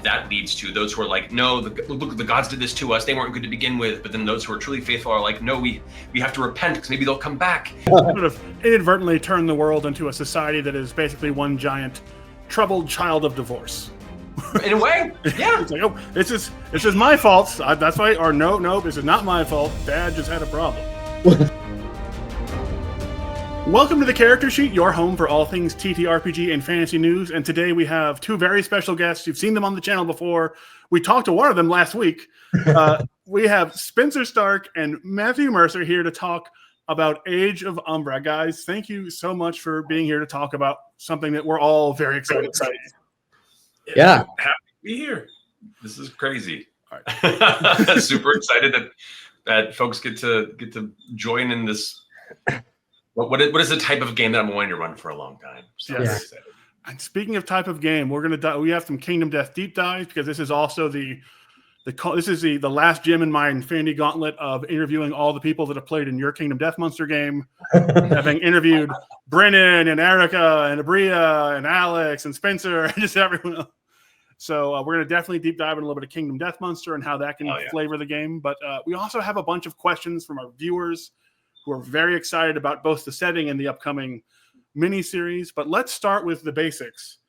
that leads to those who are like, no, look, the gods did this to us. They weren't good to begin with. But then those who are truly faithful are like, no, we have to repent because maybe they'll come back. Sort of inadvertently turn the world into a society that is basically one giant troubled child of divorce. In a way, yeah. It's like, oh, this is my fault. That's why, or no, this is not my fault. Dad just had a problem. Welcome to the Character Sheet, your home for all things TTRPG and fantasy news. And today we have two very special guests. You've seen them on the channel before. We talked to one of them last week. We have Spenser Starke and Matt Mercer here to talk about Age of Umbra. Guys, thank you so much for being here to talk about something that we're all very excited about. Yeah. Happy to be here. This is crazy. All right. Super excited that folks get to join in this. What is the type of game that I'm wanting to run for a long time? So yes. Yeah. And speaking of type of game, we have some Kingdom Death deep dives because this is also the last gym in my Infinity Gauntlet of interviewing all the people that have played in your Kingdom Death Monster game. Having interviewed Brennan and Erica and Abria and Alex and Spencer and just everyone else. So we're going to definitely deep dive in a little bit of Kingdom Death Monster and how that can flavor the game. But we also have a bunch of questions from our viewers who are very excited about both the setting and the upcoming mini-series. But let's start with the basics.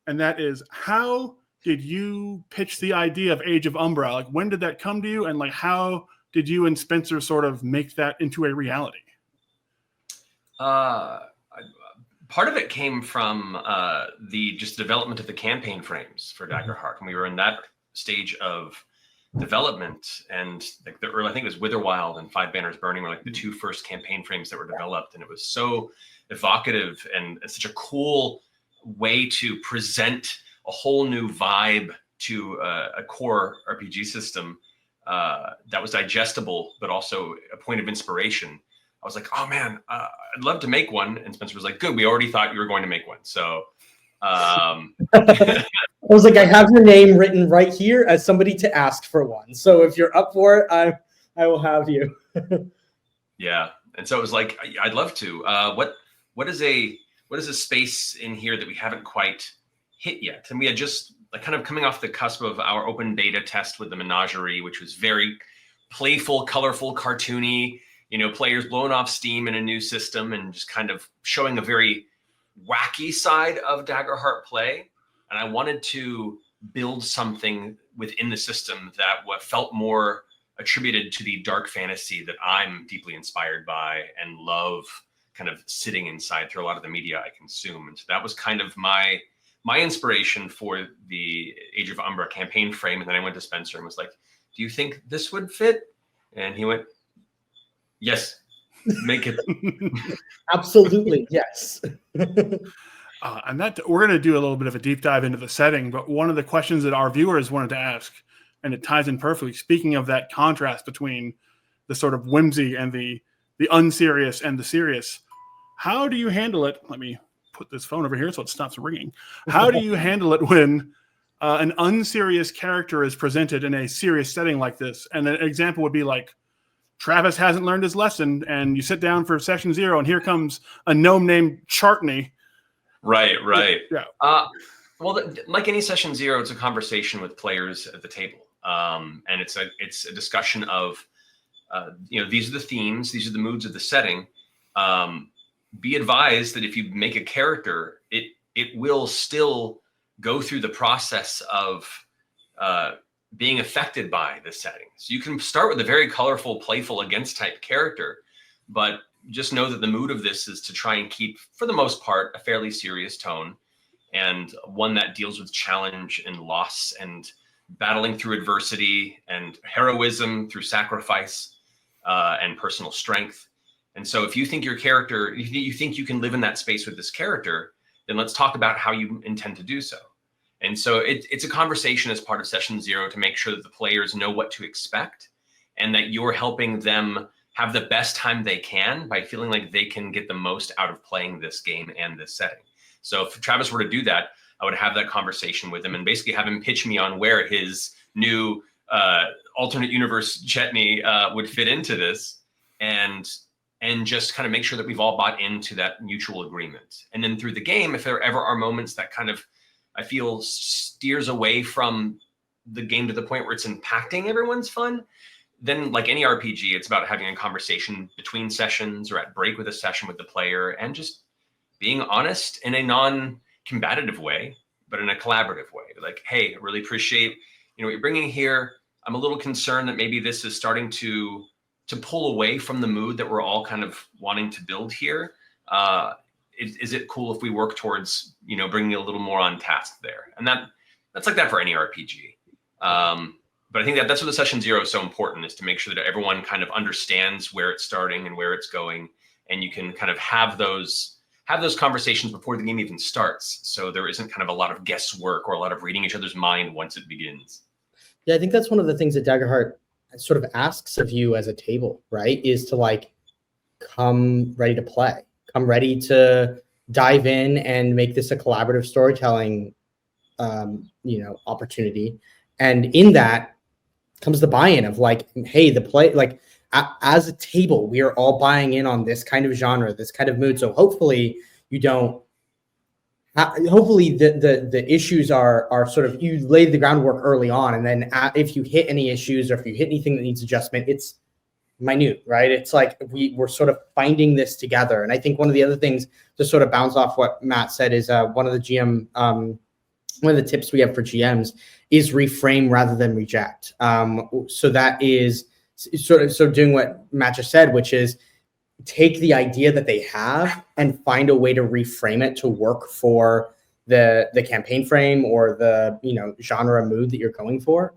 And that is, how did you pitch the idea of Age of Umbra? Like, when did that come to you? And like, how did you and Spencer sort of make that into a reality? Part of it came from the development of the campaign frames for Daggerheart. And we were in that stage of development, and like I think it was Witherwild and Five Banners Burning were like the two first campaign frames that were developed, and it was so evocative and such a cool way to present a whole new vibe to a core RPG system that was digestible, but also a point of inspiration. I was like, oh man, I'd love to make one. And Spencer was like, good, we already thought you were going to make one. So I was like, I have your name written right here as somebody to ask for one. So if you're up for it, I will have you. Yeah. And so it was like, I'd love to. What is a space in here that we haven't quite hit yet? And we had just like kind of coming off the cusp of our open beta test with the Menagerie, which was very playful, colorful, cartoony, players blowing off steam in a new system and just kind of showing a very wacky side of Daggerheart play. And I wanted to build something within the system that felt more attributed to the dark fantasy that I'm deeply inspired by and love kind of sitting inside through a lot of the media I consume. And so that was kind of my inspiration for the Age of Umbra campaign frame. And then I went to Spencer and was like, do you think this would fit? And he went, yes, make it. Absolutely, yes. And that we're going to do a little bit of a deep dive into the setting, but one of the questions that our viewers wanted to ask, and it ties in perfectly, speaking of that contrast between the sort of whimsy and the unserious and the serious, how do you handle it? Let me put this phone over here so it stops ringing. How do you handle it when an unserious character is presented in a serious setting like this? And an example would be like, Travis hasn't learned his lesson, and you sit down for session 0, and here comes a gnome named Chartney. Right. Yeah. Well, like any session 0, it's a conversation with players at the table, and it's a discussion of, these are the themes, these are the moods of the setting. Be advised that if you make a character, it will still go through the process of being affected by the setting. So you can start with a very colorful, playful, against type character, but just know that the mood of this is to try and keep, for the most part, a fairly serious tone, and one that deals with challenge and loss and battling through adversity and heroism through sacrifice and personal strength. And so if you think your character, you think you can live in that space with this character, then let's talk about how you intend to do so. And so it's a conversation as part of session 0 to make sure that the players know what to expect and that you're helping them have the best time they can by feeling like they can get the most out of playing this game and this setting. So if Travis were to do that, I would have that conversation with him and basically have him pitch me on where his new alternate universe Chetney would fit into this, and just kind of make sure that we've all bought into that mutual agreement. And then through the game, if there ever are moments that kind of I feel steers away from the game to the point where it's impacting everyone's fun, then like any RPG, it's about having a conversation between sessions or at break with a session with the player and just being honest in a non-combative way, but in a collaborative way. Like, hey, I really appreciate, what you're bringing here. I'm a little concerned that maybe this is starting to pull away from the mood that we're all kind of wanting to build here. Is it cool if we work towards, bringing a little more on task there? And that's like that for any RPG. But I think that's what the session 0 is so important, is to make sure that everyone kind of understands where it's starting and where it's going. And you can kind of have those conversations before the game even starts. So there isn't kind of a lot of guesswork or a lot of reading each other's mind once it begins. Yeah, I think that's one of the things that Daggerheart sort of asks of you as a table, right? Is to like come ready to play, come ready to dive in and make this a collaborative storytelling, opportunity. And in that comes the buy-in of like, hey, the play, like as a table, we are all buying in on this kind of genre, this kind of mood. So hopefully you don't. Hopefully the issues are sort of, you laid the groundwork early on, and then if you hit any issues or if you hit anything that needs adjustment, it's minute, right? It's like we're sort of finding this together. And I think one of the other things to sort of bounce off what Matt said is one of the tips we have for GMs is reframe rather than reject. So that is sort of doing what Matt just said, which is take the idea that they have and find a way to reframe it to work for the campaign frame or the genre mood that you're going for.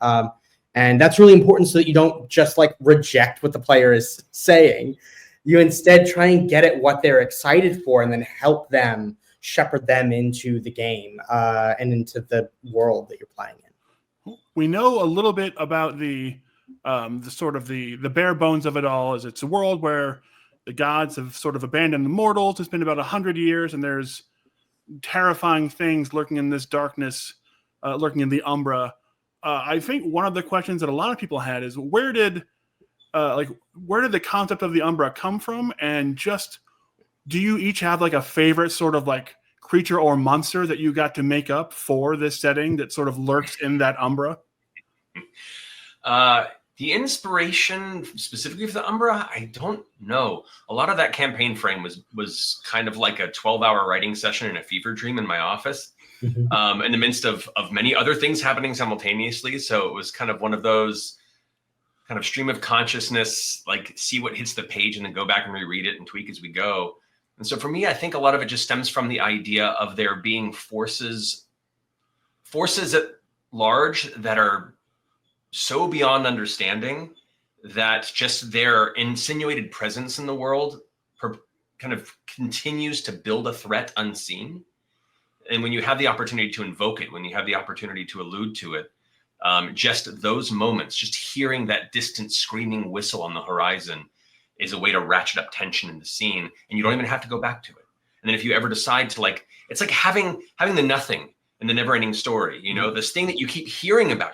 And that's really important, so that you don't just like reject what the player is saying. You instead try and get at what they're excited for, and then help them, shepherd them into the game and into the world that you're playing in. We know a little bit about the sort of the bare bones of it all. Is it's a world where the gods have sort of abandoned the mortals. It's been about 100 years, and there's terrifying things lurking in this darkness, lurking in the Umbra. I think one of the questions that a lot of people had is where did the concept of the Umbra come from? And just, do you each have like a favorite sort of like creature or monster that you got to make up for this setting that sort of lurks in that Umbra? The inspiration specifically for the Umbra, I don't know. A lot of that campaign frame was kind of like a 12-hour writing session in a fever dream in my office, in the midst of many other things happening simultaneously. So it was kind of one of those kind of stream of consciousness, like see what hits the page and then go back and reread it and tweak as we go. And so for me, I think a lot of it just stems from the idea of there being forces at large that are so beyond understanding that just their insinuated presence in the world kind of continues to build a threat unseen. And when you have the opportunity to invoke it, when you have the opportunity to allude to it, just those moments, just hearing that distant screaming whistle on the horizon is a way to ratchet up tension in the scene, and you don't even have to go back to it. And then if you ever decide to, like, it's like having the nothing in the never-ending story, this thing that you keep hearing about,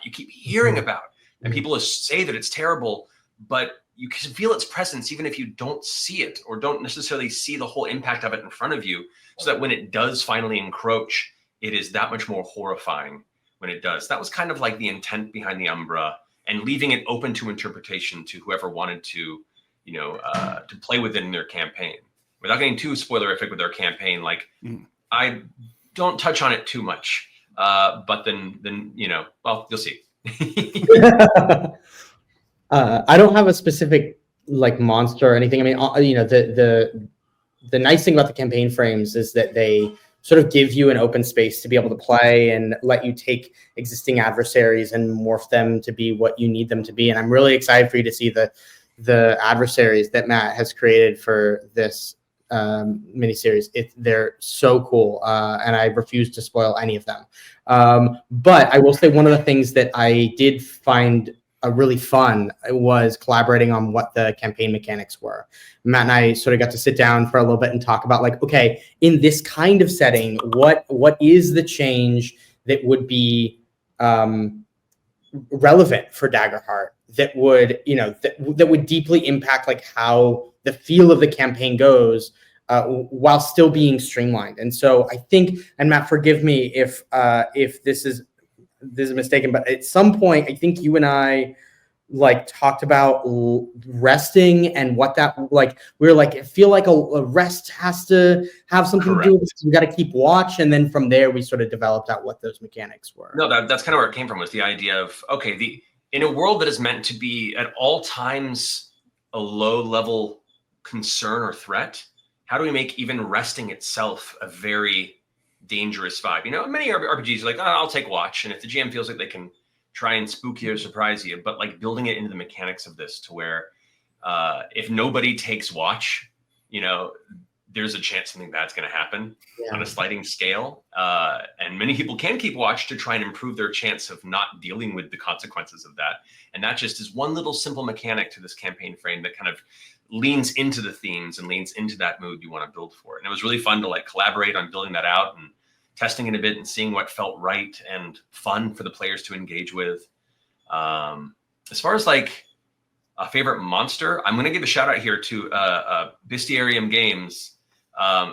and people say that it's terrible, but you can feel its presence even if you don't see it or don't necessarily see the whole impact of it in front of you, so that when it does finally encroach, it is that much more horrifying when it does. That was kind of like the intent behind the Umbra, and leaving it open to interpretation to whoever wanted to, to play with it in their campaign. Without getting too spoilerific with their campaign, like I don't touch on it too much, but then well, you'll see. I don't have a specific like monster or anything. I mean, the nice thing about the campaign frames is that they sort of give you an open space to be able to play and let you take existing adversaries and morph them to be what you need them to be. And I'm really excited for you to see the adversaries that Matt has created for this miniseries. They're so cool, and I refuse to spoil any of them. But I will say one of the things that I did find really fun was collaborating on what the campaign mechanics were. Matt and I sort of got to sit down for a little bit and talk about, like, okay, in this kind of setting, what is the change that would be relevant for Daggerheart that would, that would deeply impact like how the feel of the campaign goes while still being streamlined. And so I think, and Matt, forgive me if this is mistaken, but at some point, I think you and I like talked about resting and what that like. We were like, I feel like a rest has to have something to do with this. We got to keep watch, and then from there we sort of developed out what those mechanics were. No, that's kind of where it came from, was the idea of, okay, in a world that is meant to be at all times a low level concern or threat, how do we make even resting itself a very dangerous vibe? You know, many RPGs are like, oh, I'll take watch, and if the GM feels like they can try and spook you or surprise you, but like building it into the mechanics of this to where if nobody takes watch, you know, there's a chance something bad's going to happen on a sliding scale. And many people can keep watch to try and improve their chance of not dealing with the consequences of that. And that just is one little simple mechanic to this campaign frame that kind of leans into the themes and leans into that mood you want to build for it. And it was really fun to like collaborate on building that out and testing it a bit and seeing what felt right and fun for the players to engage with. As far as like a favorite monster, I'm going to give a shout out here to Bestiarium Games,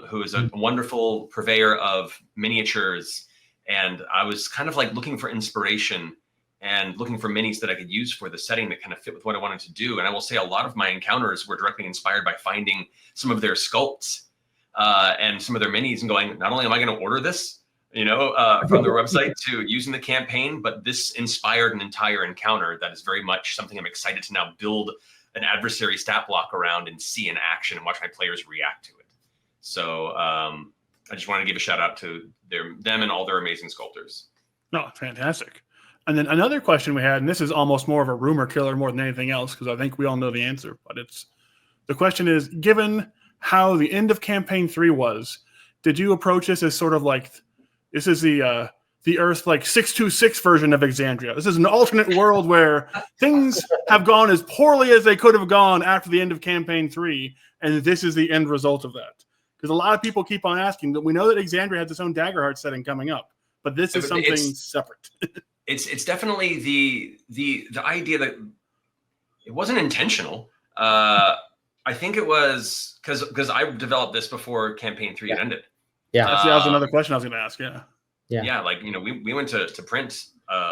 who is a wonderful purveyor of miniatures. And I was kind of like looking for inspiration and looking for minis that I could use for the setting that kind of fit with what I wanted to do. And I will say a lot of my encounters were directly inspired by finding some of their sculpts and some of their minis and going, not only am I going to order this, you know, from their website to using the campaign, but this inspired an entire encounter that is very much something I'm excited to now build an adversary stat block around and see in action and watch my players react to it. So I just want to give a shout out to them and all their amazing sculptors. No, fantastic. And then another question we had, and this is almost more of a rumor killer more than anything else, because I think we all know the answer, but the question is, given how the end of campaign 3 was, did you approach this as sort of like, this is the Earth like 626 version of Exandria? This is an alternate world where things have gone as poorly as they could have gone after the end of campaign 3, and this is the end result of that. Because a lot of people keep on asking that. We know that Exandria has its own Daggerheart setting coming up, but this is something separate. It's definitely the idea that it wasn't intentional. I think it was because I developed this before campaign 3 had ended. Yeah, that was another question I was going to ask. Yeah. Like, you know, we went to print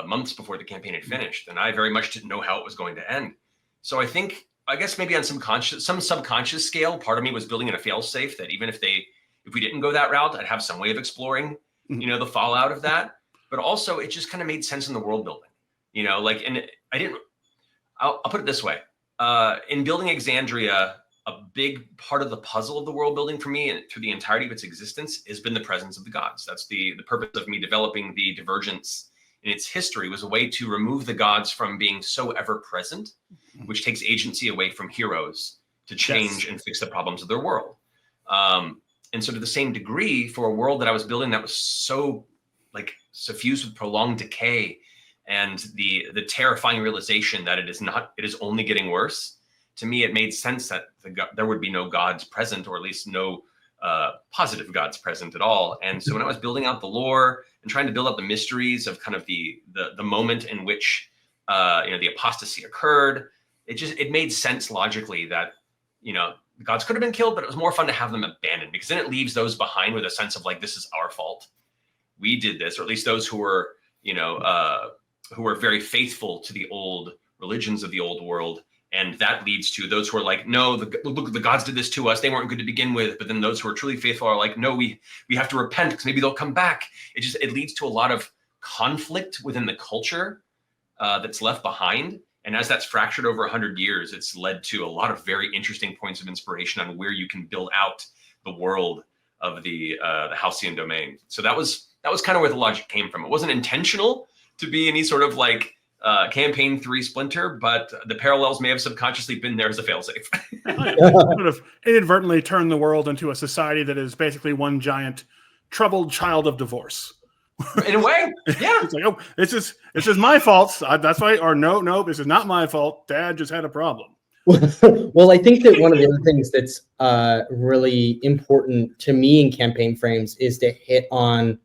months before the campaign had finished, and I very much didn't know how it was going to end. So I guess maybe on some subconscious scale, part of me was building in a fail-safe that even if we didn't go that route, I'd have some way of exploring, you know, the fallout of that. But also, it just kind of made sense in the world building, you know, like, and I'll put it this way. In building Exandria, a big part of the puzzle of the world building for me and through the entirety of its existence has been the presence of the gods. That's the purpose of me developing the Divergence in its history, was a way to remove the gods from being so ever present, which takes agency away from heroes to change and fix the problems of their world. And so to the same degree, for a world that I was building that was so like suffused with prolonged decay and the terrifying realization that it is only getting worse, to me, it made sense that there would be no gods present, or at least no positive gods present at all. And so when I was building out the lore and trying to build out the mysteries of kind of the moment in which you know, the apostasy occurred, it made sense logically that, you know, the gods could have been killed, but it was more fun to have them abandoned, because then it leaves those behind with a sense of like, this is our fault. We did this, or at least those who were, you know, who were very faithful to the old religions of the old world. And that leads to those who are like, no, look, the gods did this to us. They weren't good to begin with. But then those who are truly faithful are like, no, we have to repent because maybe they'll come back. It leads to a lot of conflict within the culture that's left behind. And as that's fractured over 100 years, it's led to a lot of very interesting points of inspiration on where you can build out the world of the Halcyon domain. So that was kind of where the logic came from. It wasn't intentional to be any sort of like campaign 3 splinter, but the parallels may have subconsciously been there as a failsafe. Sort of inadvertently turned the world into a society that is basically one giant troubled child of divorce. In a way, yeah. It's like, oh, this is my fault. That's why, or no, this is not my fault. Dad just had a problem. Well, I think that one of the other things that's really important to me in campaign frames is to hit on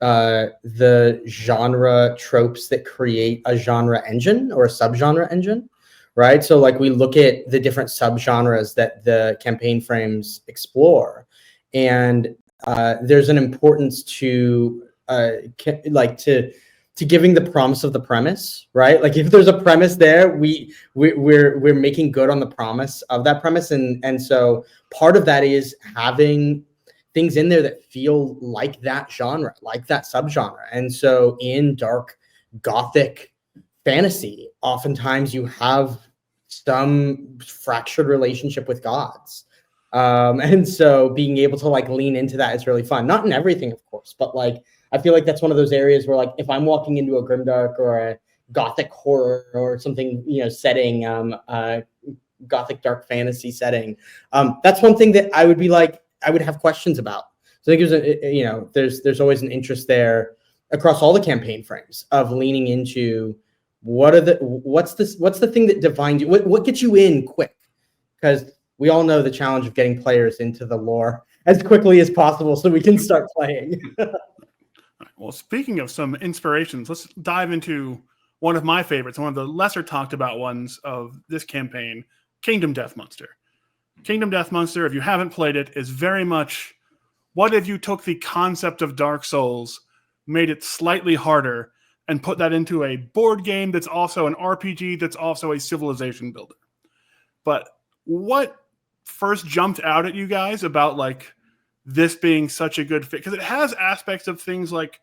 the genre tropes that create a genre engine or a subgenre engine, right? So like we look at the different subgenres that the campaign frames explore, and there's an importance to to giving the promise of the premise, right? Like if there's a premise there, we're making good on the promise of that premise, and so part of that is having things in there that feel like that genre, like that subgenre. And so in dark gothic fantasy, oftentimes you have some fractured relationship with gods. And so being able to like lean into that is really fun. Not in everything, of course, but like I feel like that's one of those areas where like if I'm walking into a grimdark or a gothic horror or something, setting, gothic dark fantasy setting, that's one thing that I would be like, I would have questions about. So I think there's always an interest there across all the campaign frames of leaning into what's the thing that defines you? What gets you in quick? Because we all know the challenge of getting players into the lore as quickly as possible so we can start playing. Well, speaking of some inspirations, let's dive into one of my favorites, one of the lesser talked about ones of this campaign, Kingdom Death Monster. Kingdom Death Monster, if you haven't played it, is very much what if you took the concept of Dark Souls, made it slightly harder, and put that into a board game that's also an RPG that's also a civilization builder. But what first jumped out at you guys about like this being such a good fit? Because it has aspects of things like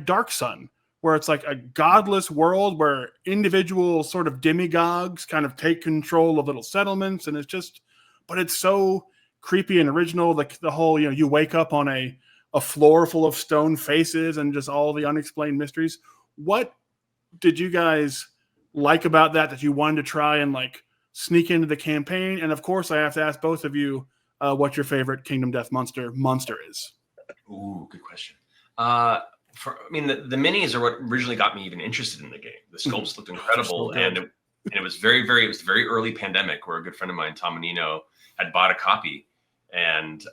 Dark Sun, where it's like a godless world where individual sort of demigods kind of take control of little settlements, and it's just, but it's so creepy and original. Like the whole, you wake up on a floor full of stone faces and just all the unexplained mysteries. What did you guys like about that you wanted to try and like sneak into the campaign? And of course, I have to ask both of you what your favorite Kingdom Death Monster is. Ooh, good question. The minis are what originally got me even interested in the game. The sculpts looked incredible, and it was very early pandemic where a good friend of mine, Tom Menino, had bought a copy and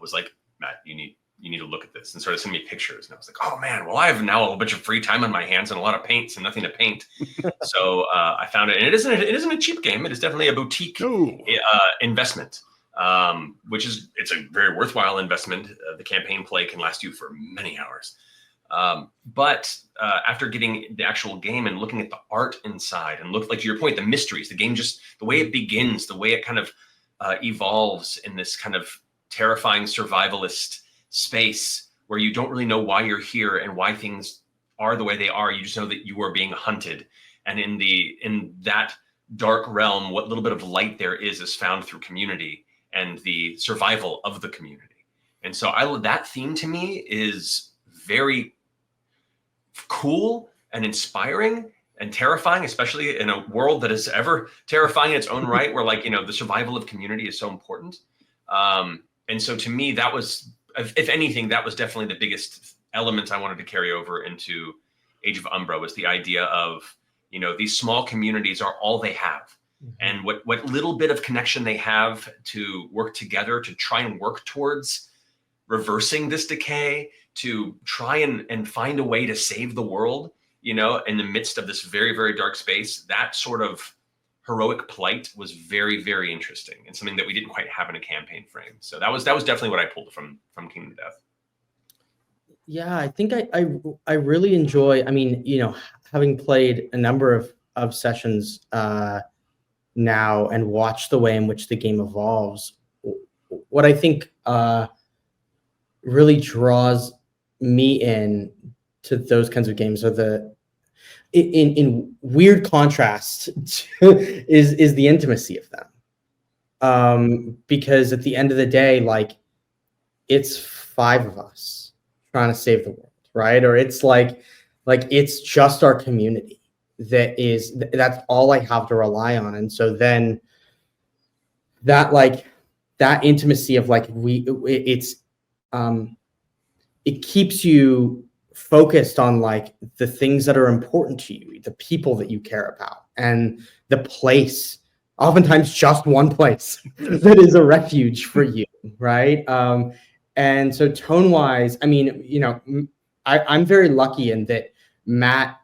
was like, Matt, you need to look at this, and started sending me pictures. And I was like, oh man, well, I have now a whole bunch of free time on my hands and a lot of paints and nothing to paint. So I found it, and it isn't a cheap game. It is definitely a boutique investment, it's a very worthwhile investment. The campaign play can last you for many hours. But after getting the actual game and looking at the art inside and look, like to your point, the mysteries, the game, just the way it begins, the way it kind of evolves in this kind of terrifying survivalist space where you don't really know why you're here and why things are the way they are. You just know that you are being hunted. And in that dark realm, what little bit of light there is found through community and the survival of the community. And so that theme to me is very cool and inspiring and terrifying, especially in a world that is ever terrifying in its own right, where the survival of community is so important. And so to me, that was, if anything, that was definitely the biggest element I wanted to carry over into Age of Umbra, was the idea of, these small communities are all they have. Mm-hmm. And what little bit of connection they have to work together to try and work towards reversing this decay, to try and find a way to save the world, in the midst of this very, very dark space. That sort of heroic plight was very, very interesting, and something that we didn't quite have in a campaign frame. So that was definitely what I pulled from Kingdom Death. Yeah, I think I really enjoy, having played a number of sessions now and watched the way in which the game evolves, what I think really draws me in to those kinds of games are in weird contrast is the intimacy of them. Because at the end of the day, like, it's 5 of us trying to save the world, right? Or it's like it's just our community that's all I have to rely on. And so then that intimacy of it keeps you focused on the things that are important to you, the people that you care about, and the place, oftentimes just one place that is a refuge for you, right? And so tone wise, I'm very lucky in that Matt,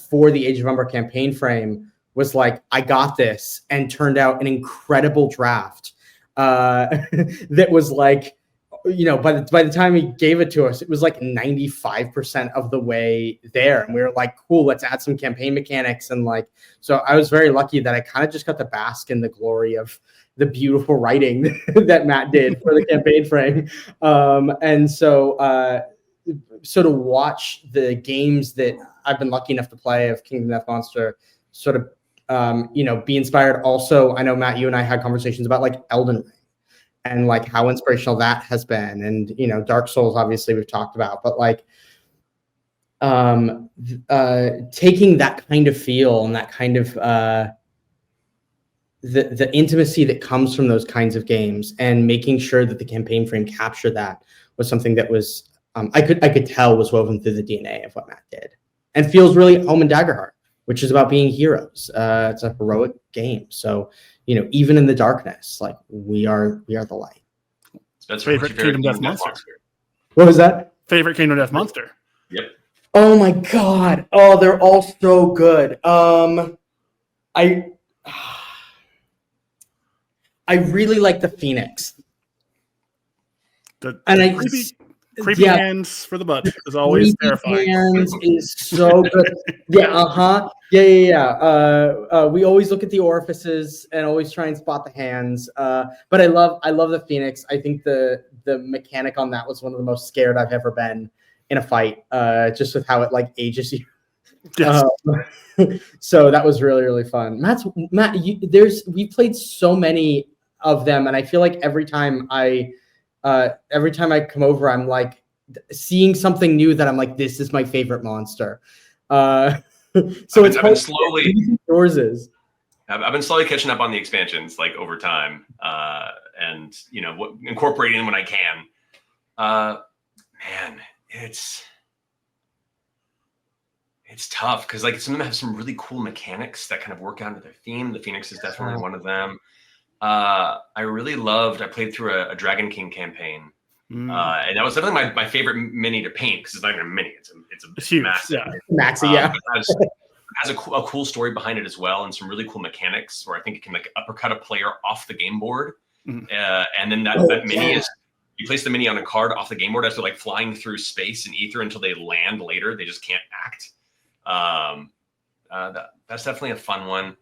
for the Age of Umbra campaign frame, was like, I got this, and turned out an incredible draft that was by the time he gave it to us, it was like 95% of the way there, and we were like, cool, let's add some campaign mechanics. And like, so I was very lucky that I kind of just got to bask in the glory of the beautiful writing that Matt did for the campaign frame. And so to watch the games that I've been lucky enough to play of Kingdom Death Monster sort of be inspired. Also, I know, Matt, you and I had conversations about like Elden Ring and like how inspirational that has been. And, Dark Souls, obviously we've talked about, but like taking that kind of feel and that kind of the intimacy that comes from those kinds of games and making sure that the campaign frame captured that was something that was, I could tell was woven through the DNA of what Matt did, and feels really at home in Daggerheart, which is about being heroes. It's a heroic game. So, even in the darkness, like we are the light. That's favorite Kingdom Death Monster. What was that? Favorite Kingdom Death Monster. Yep. Oh my God. Oh, they're all so good. I really like the Phoenix. Creepy hands for the butt is always terrifying. Hands is so good. Yeah. We always look at the orifices and always try and spot the hands. But I love the Phoenix. I think the mechanic on that was one of the most scared I've ever been in a fight. Just with how it like ages you. Yes. So that was really, really fun. Matt, we played so many of them, and I feel like every time I come over, I'm like seeing something new that I'm like, this is my favorite monster. So I've been slowly yours is. I've been slowly catching up on the expansions like over time, and incorporating them when I can. Man, it's tough because like some of them have some really cool mechanics that kind of work out into their theme. The Phoenix is definitely one of them. I played through a Dragon King campaign, and that was definitely my favorite mini to paint because it's not even a mini; it's huge, massive. Yeah. Maxi, yeah. It has a cool story behind it as well, and some really cool mechanics where I think it can like uppercut a player off the game board, and then that mini is you place the mini on a card off the game board as they're like flying through space and ether until they land later. They just can't act. That's definitely a fun one.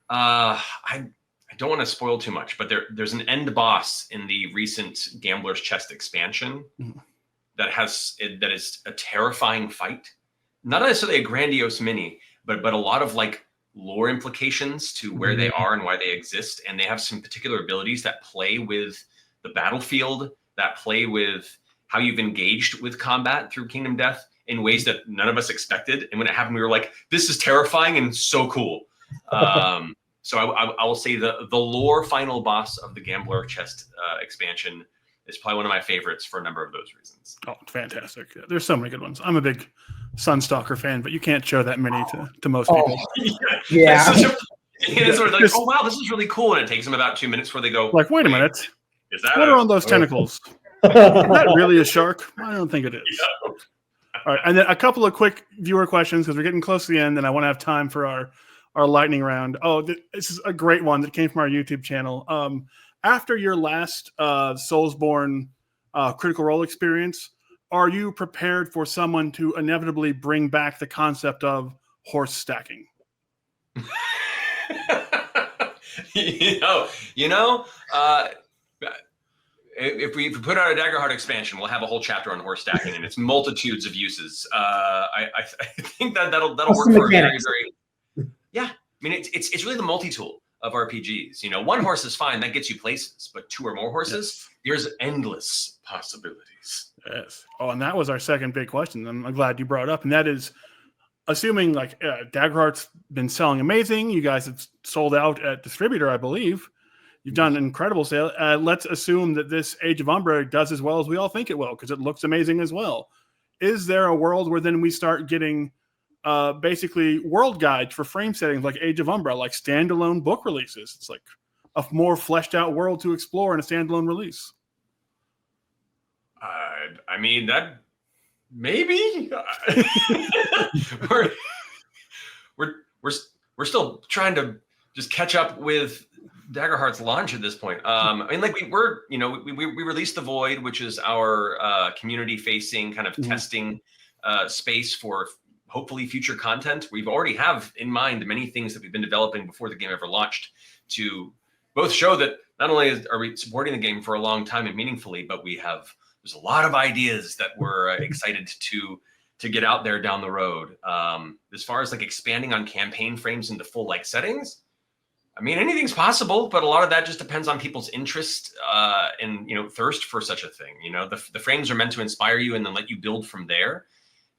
I don't want to spoil too much, but there's an end boss in the recent Gambler's Chest expansion that is a terrifying fight. Not necessarily a grandiose mini, but a lot of like lore implications to where they are and why they exist. And they have some particular abilities that play with the battlefield, that play with how you've engaged with combat through Kingdom Death in ways that none of us expected. And when it happened, we were like, this is terrifying and so cool. So I will say the lore final boss of the Gambler Chest expansion is probably one of my favorites for a number of those reasons. Oh, fantastic. There's so many good ones. I'm a big Sunstalker fan, but you can't show that many to most people. Yeah. It's sort of like, oh, wow, this is really cool. And it takes them about 2 minutes before they go, like, wait a minute. What are on those tentacles? Is that really a shark? I don't think it is. Yeah. All right. And then a couple of quick viewer questions because we're getting close to the end and I want to have time for our lightning round. Oh, this is a great one that came from our YouTube channel. After your last Soulsborne Critical Role experience, are you prepared for someone to inevitably bring back the concept of horse stacking? If we put out a Daggerheart expansion, we'll have a whole chapter on horse stacking and its multitudes of uses. I think that'll work for a very, very. Yeah, I mean it's really the multi-tool of RPGs. One horse is fine, that gets you places, but 2 or more horses, there's endless possibilities. Yes. Oh, and that was our second big question. I'm glad you brought it up, and that is, assuming like Daggerheart's been selling amazing, you guys have sold out at distributor, I believe. You've done an incredible sale. Let's assume that this Age of Umbra does as well as we all think it will, because it looks amazing as well. Is there a world where then we start getting basically world guides for frame settings like Age of Umbra, like standalone book releases? It's like a more fleshed out world to explore in a standalone release. I mean, that maybe we're still trying to just catch up with Daggerheart's launch at this point. I mean, like we released The Void, which is our community-facing kind of testing space for hopefully future content. We've already have in mind many things that we've been developing before the game ever launched to both show that not only are we supporting the game for a long time and meaningfully, but there's a lot of ideas that we're excited to get out there down the road. As far as like expanding on campaign frames into full like settings, I mean, anything's possible, but a lot of that just depends on people's interest and thirst for such a thing. The frames are meant to inspire you and then let you build from there.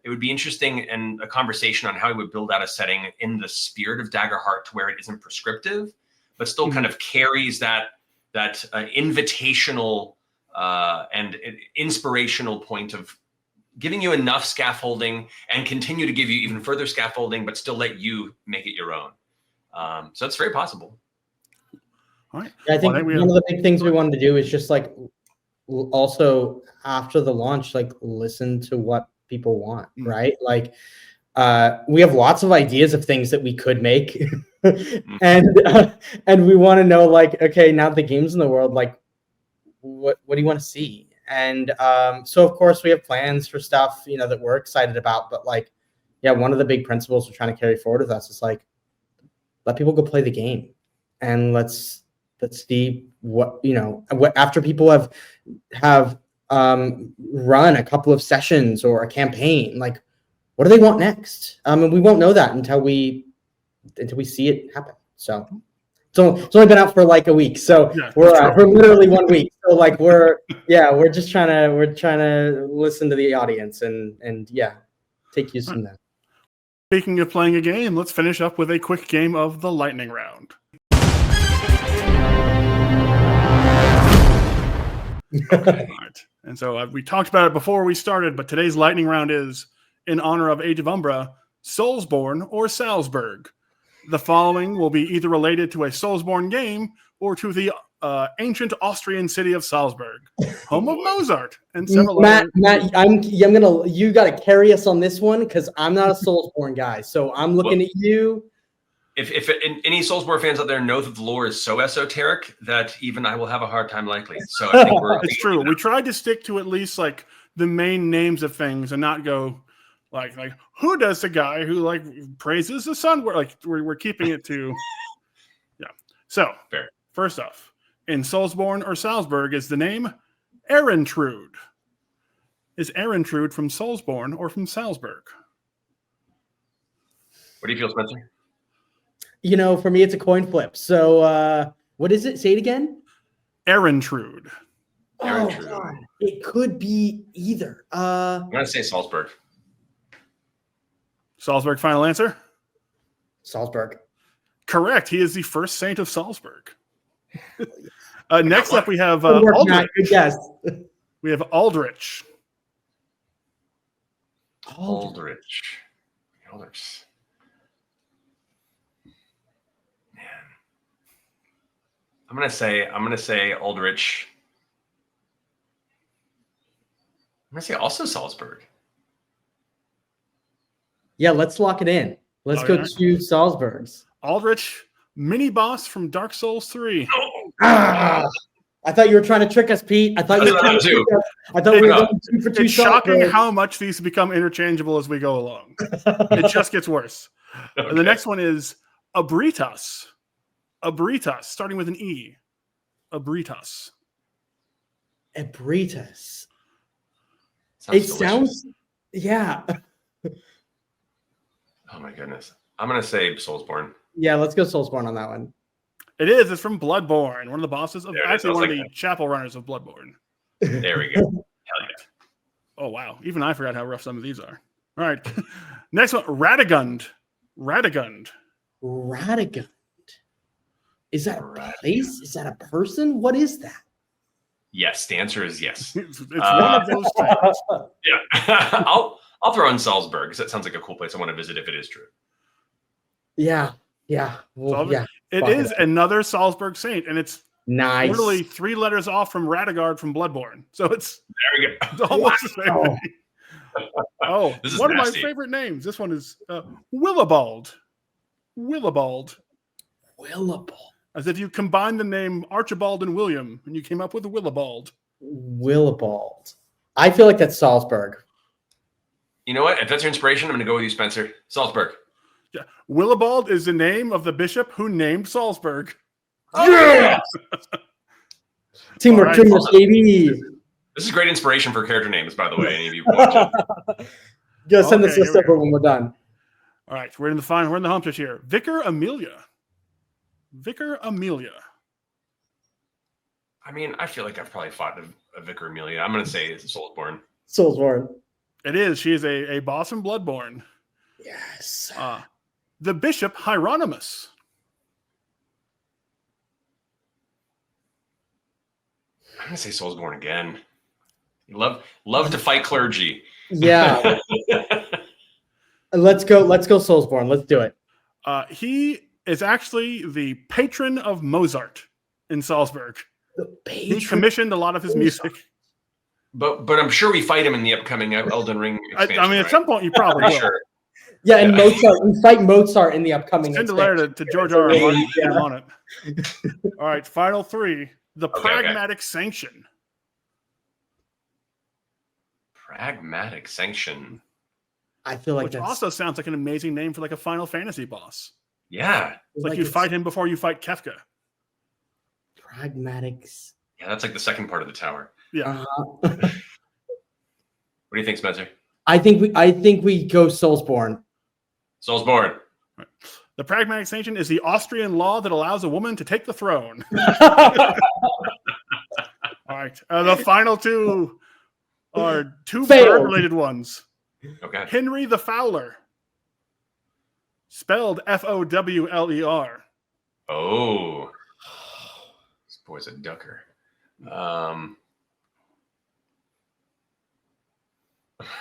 It would be interesting and a conversation on how we would build out a setting in the spirit of Daggerheart to where it isn't prescriptive, but still kind of carries that invitational and inspirational point of giving you enough scaffolding and continue to give you even further scaffolding, but still let you make it your own. So it's very possible. All right. Yeah, I think one of the big things we wanted to do is just like also after the launch, like listen to what people want, right? Like we have lots of ideas of things that we could make and we want to know like, okay, now the game's in the world, like what do you want to see? And so of course we have plans for stuff, that we're excited about, but like, yeah, one of the big principles we're trying to carry forward with us is like, let people go play the game and let's see what, after people have run a couple of sessions or a campaign, like what do they want next? And we won't know that until we see it happen. So it's only been out for like a week. So yeah, we're literally 1 week. So like we're just trying to listen to the audience and take cues from them. Speaking of playing a game, let's finish up with a quick game of the lightning round. Okay. Right. And so we talked about it before we started, but today's lightning round is in honor of Age of Umbra, Soulsborne or Salzburg. The following will be either related to a Soulsborne game or to the ancient Austrian city of Salzburg, home of Mozart and several Matt, other... you got to carry us on this one because I'm not a Soulsborne guy, so I'm looking at you. If any Soulsborne fans out there know that the lore is so esoteric that even I will have a hard time likely. So I think it's true. We tried to stick to at least like the main names of things and not go like who does the guy who like praises the sun? We're keeping it to So fair. First off, in Soulsborne or Salzburg is the name Erentrude. Is Erentrude from Soulsborne or from Salzburg? What do you feel, Spencer? For me, it's a coin flip. So what is it? Say it again. Erentrude. Oh, God. It could be either. I'm going to say Salzburg. Salzburg, final answer? Salzburg. Correct. He is the first saint of Salzburg. Next up, we have Aldrich. Good guess. We have Aldrich. Aldrich. Man, I'm gonna say Aldrich. I'm gonna say also Salzburg. Yeah, let's lock it in. Let's go to Salzburg's. Aldrich, mini boss from Dark Souls 3. I thought you were trying to trick us, Pete. I thought we were going 2 for 2. It's shocking how much these become interchangeable as we go along. It just gets worse. Okay. The next one is Abritas. Abritas, starting with an E. Abritas. Abritas. Sounds yeah. Oh my goodness. I'm going to say Soulsborne. Yeah, let's go Soulsborne on that one. It is. It's from Bloodborne. One of the bosses of actually one of the chapel runners of Bloodborne. There we go. Hell yeah. Oh, wow. Even I forgot how rough some of these are. All right. Next one, Radagund. Radagund. Is that a place? Is that a person? What is that? Yes, the answer is yes. It's one of those things. Yeah. I'll throw in Salzburg because that sounds like a cool place I want to visit if it is true. Yeah. Well, it is another Salzburg saint, and it's nice. Literally 3 letters off from Radagard from Bloodborne. So it's there we go. It's almost the same thing. Oh, this is one nasty. of my favorite names. This one is Willibald. Willibald. Willibald. As if you combined the name Archibald and William, and you came up with Willibald. Willibald. I feel like that's Salzburg. You know what? If that's your inspiration, I'm going to go with you, Spencer. Salzburg. Yeah. Willibald is the name of the bishop who named Salzburg. Yeah! Teamwork, All right. teamwork, baby. This is great inspiration for character names, by the way. Any of you watch it. Go send this Okay, list here we over go. when we're done. All right, we're in the home stretch here. Vicar Amelia. Vicar Amelia. I mean, I feel like I've probably fought a Vicar Amelia. I'm going to say it's Soulsborne. Soulsborne. It is. She is a boss in Bloodborne. Yes. The Bishop Hieronymus. I'm going to say Soulsborne again. Love to fight clergy. Yeah. Let's go Soulsborne. Let's do it. He is actually the patron of Mozart in Salzburg. He commissioned a lot of his music. But I'm sure we fight him in the upcoming Elden Ring expansion. I mean, at some point you probably will. Sure. Yeah, and Mozart. We fight Mozart in the upcoming. Send a letter to George R. R. Martin on it. All right, final three. The Pragmatic Sanction. Pragmatic Sanction. I feel like Which that's also sounds like an amazing name for like a Final Fantasy boss. Yeah. It's like you fight him before you fight Kefka. Pragmatics. Yeah, that's like the second part of the tower. Yeah. What do you think, Spencer? I think we go Soulsborne. Soulsborne. The Pragmatic Sanction is the Austrian law that allows a woman to take the throne. All right. The final two are two bird-related ones. Okay. Henry the Fowler. Spelled Fowler. Oh. This boy's a ducker. I'm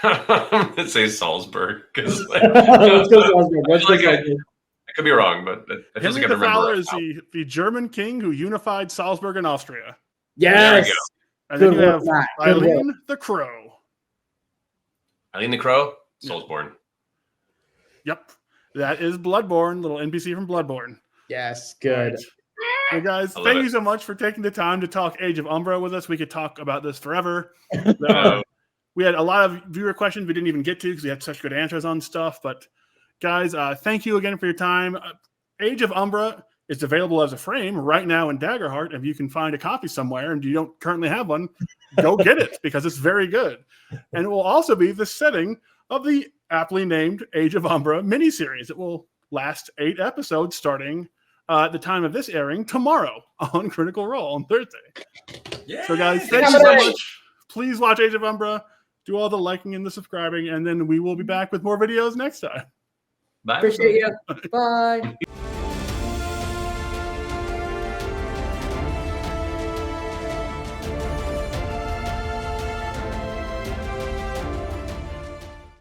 going to say Salzburg. Let's go Salzburg. I could be wrong, but I feel Henry like I the remember. Fowler is the German king who unified Salzburg and Austria. Yes. And then Good you have work, Matt. Good Eileen work. the Crow. Eileen the Crow, Soulsborne. Yep. That is Bloodborne, little NPC from Bloodborne. Yes, good. Hey guys, thank you so much for taking the time to talk Age of Umbra with us. We could talk about this forever. We had a lot of viewer questions we didn't even get to because we had such good answers on stuff. But guys, thank you again for your time. Age of Umbra is available as a frame right now in Daggerheart. If you can find a copy somewhere and you don't currently have one, go get it because it's very good. And it will also be the setting of the aptly named Age of Umbra miniseries. It will last 8 episodes starting at the time of this airing tomorrow on Critical Role on Thursday. Yeah. So guys, thank you so much. Please watch Age of Umbra. Do all the liking and the subscribing, and then we will be back with more videos next time. Bye. Appreciate you. Bye.